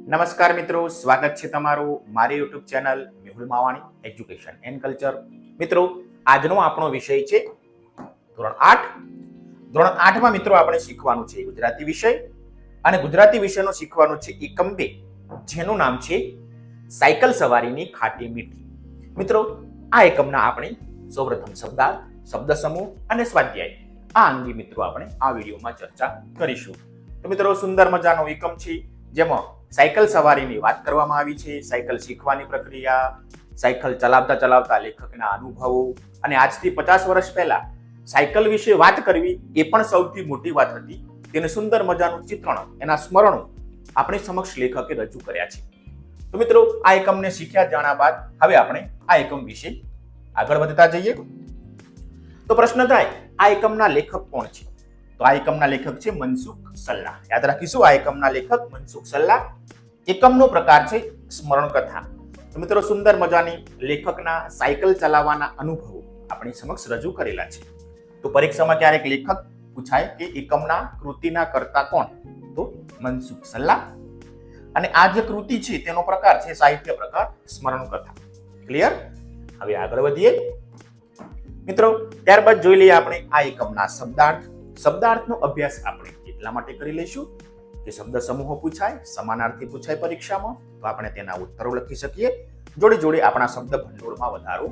નમસ્કાર મિત્રો, સ્વાગત છે તમારું મારી YouTube channel Mehul Mavani education and culture. મિત્રો, આજનો આપણો વિષય છે ધોરણ 8. ધોરણ 8માં મિત્રો આપણે શીખવાનું છે ગુજરાતી વિષય, અને ગુજરાતી વિષયનો શીખવાનું છે એકમ 2, જેનું નામ છે સાયકલ સવારીની ખાટી મીઠી. મિત્રો, આ એકમના આપણે સૌપ્રથમ શબ્દાર્થ, શબ્દ સમૂહ અને સ્વાધ્યાય આ અંગે મિત્રો આપણે આ વિડીયોમાં ચર્ચા કરીશું. તો મિત્રો, સુંદર મજાનો એકમ છે જેમાં સાયકલ સવારીની વાત કરવામાં આવી છે, સાયકલ શીખવાની પ્રક્રિયા, સાયકલ ચલાવતા ચલાવતા લેખકના અનુભવો, અને આજથી 50 વર્ષ પહેલા સાયકલ વિશે વાત કરવી એ પણ સૌથી મોટી વાત હતી. તેને સુંદર મજાનું ચિત્રણ, એના સ્મરણો આપણી સમક્ષ લેખકે રજૂ કર્યા છે. તો મિત્રો, આ એકમને શીખ્યા જાણ્યા બાદ હવે આપણે આ એકમ વિશે આગળ વધતા જઈએ. તો પ્રશ્ન થાય, આ એકમના લેખક કોણ છે? તો આ એકમના લેખક છે મનસુખ સલ્લા. યાદ રાખીશું, આ એકમના લેખક મનસુખ સલ્લા. એકમનો પ્રકાર છે સ્મરણ કથા. તો મિત્રો, સુંદર મજાની લેખકના સાયકલ ચલાવવાના અનુભવો આપણી સમક્ષ રજૂ કરેલા છે. તો પરીક્ષામાં ક્યારેક લેખક પૂછાય કે એકમના કૃતિના કર્તા કોણ? તો મનસુખ સલ્લા. અને આ જે કૃતિ છે તેનો પ્રકાર છે સાહિત્ય પ્રકાર સ્મરણ કથા. ક્લિયર? હવે આગળ વધીએ મિત્રો. ત્યારબાદ જોઈ લઈએ આપણે આ એકમના શબ્દાર્થ. શબ્દાર્થનો અભ્યાસ આપણે એટલા માટે કરી લઈશું કે શબ્દ સમૂહો પૂછાય, સમાનાર્થી પૂછાય પરીક્ષામાં, તો આપણે તેના ઉત્તરો લખી શકીએ. જોડે જોડે આપણા શબ્દ ભંડોળમાં વધારો